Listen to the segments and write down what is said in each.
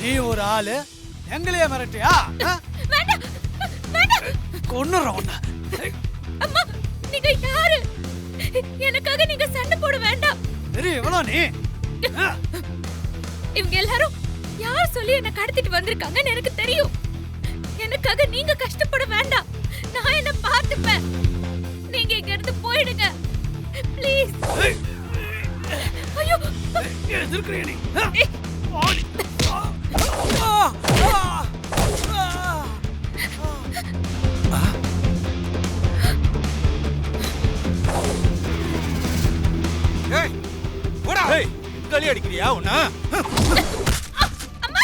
நீ ஒரு ஆளு எங்களையே மிரட்டியா? வேண்டாம் வேண்டாம். கொன்னுறோம் உன்னை. அம்மா நீங்க யாரு? எனக்காக நீங்க சண்டை போட வேண்டாம். சரி எவ்வளோ நீ? இவங்க எல்லாரும் யார் சொல்லி என்ன கடத்திட்டு வந்திருக்காங்கன்னு எனக்கு தெரியும். எனக்காக நீங்க கஷ்டப்பட வேண்டாம். நான் என்ன பார்த்துப்பேன். நீங்க இங்க இருந்து போயிடுங்க ப்ளீஸ். ஐயோ எதிர்க்கிறீ நீ? களி அடிக்கிறியா உன்ன? அம்மா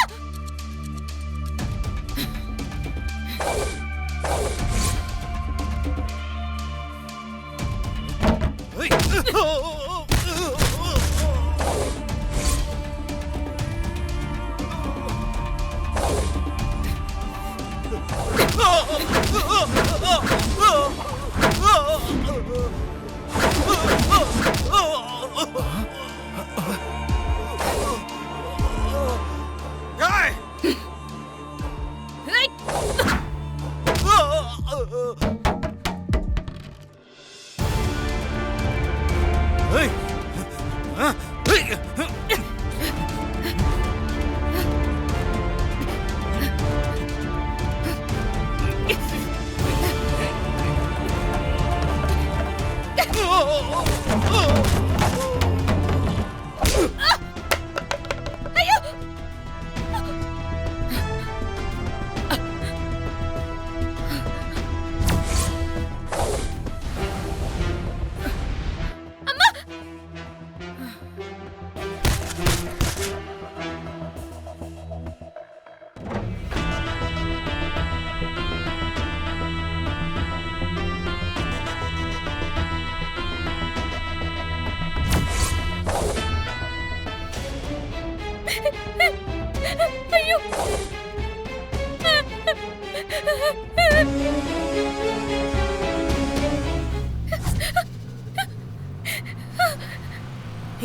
ஐயோ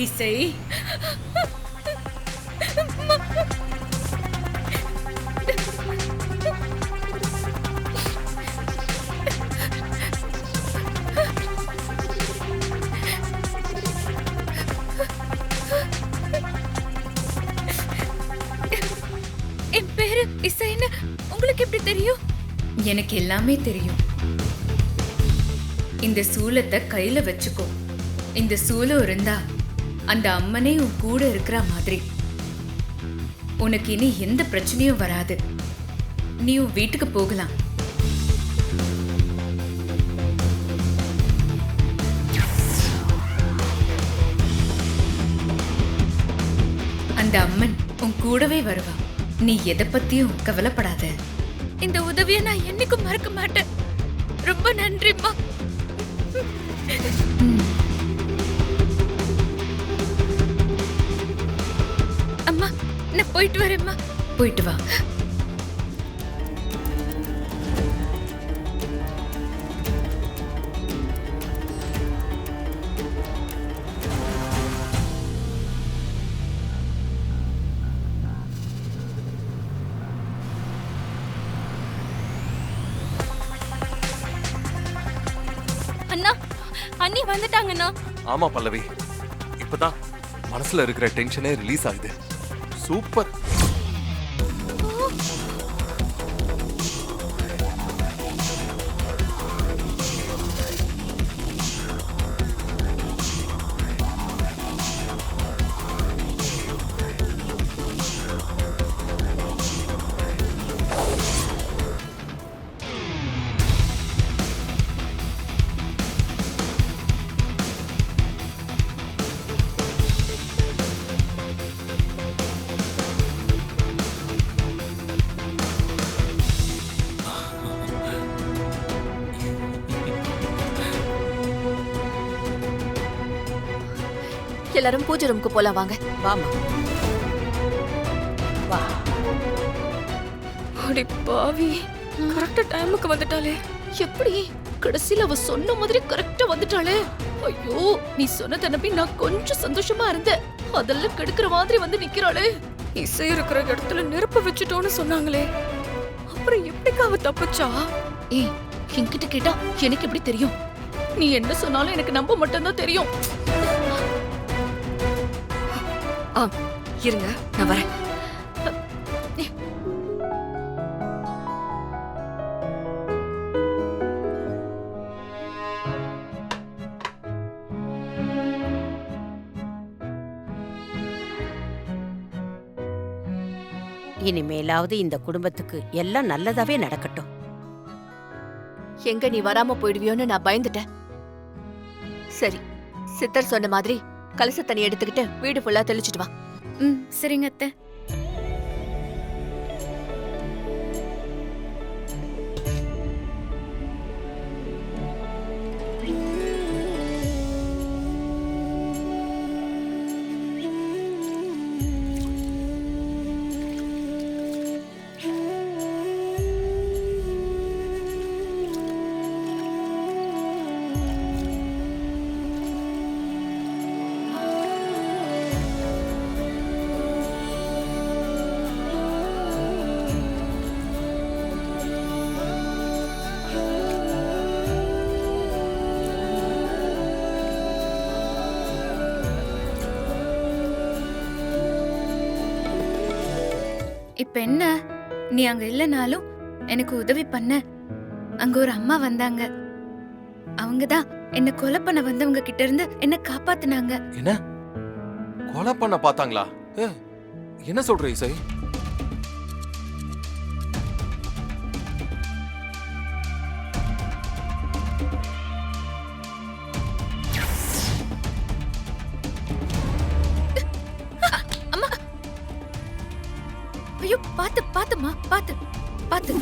இசை என் பேரு இசைன்னு உங்களுக்கு எப்படி தெரியும்? எனக்கு எல்லாமே தெரியும். இந்த சூலத்தை கையில வச்சுக்கோ. இந்த சூலம் இருந்தா அந்த அம்மனே உன் கூட இருக்கிற மாதிரி. உனக்கு இனி எந்த பிரச்சனையும் வராது. நீ உன் வீட்டுக்கு போகலாம். அந்த அம்மன் உன் கூடவே வருவா. நீ எதை பத்தியும் கவலைப்படாத. இந்த உதவியை நான் என்னைக்கும் மறக்க மாட்டேன். ரொம்ப நன்றிம்மா. அம்மா நான் போயிட்டு வரேம்மா. போயிட்டு வா. அண்ணா அண்ணி வந்துட்டாங்கண்ணா. ஆமா பல்லவி, இப்பதான் மனசுல இருக்கிற டென்ஷனே ரிலீஸ் ஆகுது. சூப்பர். எல்லாரும் பூஜை ரூமுக்கு போலாம் வாங்க. வாமா வா. அடி பாவி, கரெக்டா டைமுக்கு வந்துட்டாளே. எப்படி கடைசில அவ சொன்ன மாதிரி கரெக்டா வந்துட்டாளே. ஐயோ, நீ சொன்னத நம்பி நான் கொஞ்சம் சந்தோஷமா இருந்தேன். அதெல்லாம் கெடுக்கிற மாதிரி வந்து நிக்கிறாளே. இசை இருக்கிற இடத்துல நெருப்பு வச்சுட்டோன்னு சொன்னாங்களே, அப்புறம் எப்படிக்கா அவ தப்பிச்சா? ஏய், என்கிட்ட கேட்டா எனக்கு எப்படி தெரியும்? நீ என்ன சொன்னாலும் எனக்கு நம்ப மட்டும்தான் தெரியும். ஆ, இருங்க, நான் வரேன். இனிமேலாவது இந்த குடும்பத்துக்கு எல்லாம் நல்லதாவே நடக்கட்டும். எங்க நீ வராம போயிடுவியோன்னு நான் பயந்துட்டேன். சரி, சித்தர் சொன்ன மாதிரி கலச தண்ணி எடுத்துக்கிட்டு வீடு ஃபுல்லா தெளிச்சிட்டு வா. ம் சரிங்க அத்தை. இப்ப என்ன, நீ அங்க இல்லனாலும் எனக்கு உதவி பண்ண அங்க ஒரு அம்மா வந்தாங்க. அவங்கதான் என்ன கொலை பண்ண வந்தவங்க கிட்ட இருந்து என்ன காப்பாத்துனாங்க. என்ன கொலை பண்ண பார்த்தாங்களா? என்ன சொல்ற இசை? ஐயோ, பாத்து பாத்துமா, பாத்து பாத்து.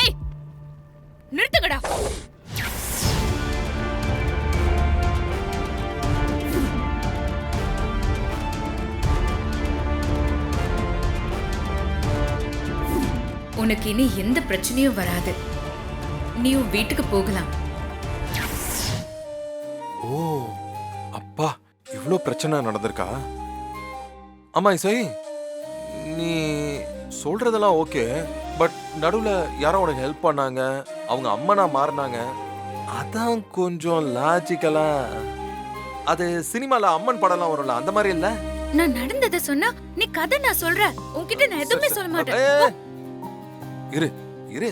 ஏய், நிறுத்துங்கடா. உனக்கு இனி எந்த பிரச்சனையும் வராது. நீ உன் வீட்டுக்கு போகலாம். ஓ அப்பா, இவ்ளோ பிரச்சனை நடந்திருக்கா? ஆமா இசை, நீ சொல்றதெல்லாம் ஓகே, பட் நடுவுல யாரோ உனக்கு ஹெல்ப் பண்ணாங்க, அவங்க அம்மனா மாறினாங்க, அதான் கொஞ்சம் லாஜிக்கலா. அது சினிமால அம்மன் படம்லாம் வரும்ல, அந்த மாதிரி இல்ல? நான் நடந்ததை சொன்னா நீ கதை நான் சொல்ற, உன்கிட்ட நான் எதுவுமே சொல்ல மாட்டேன். இரு இரு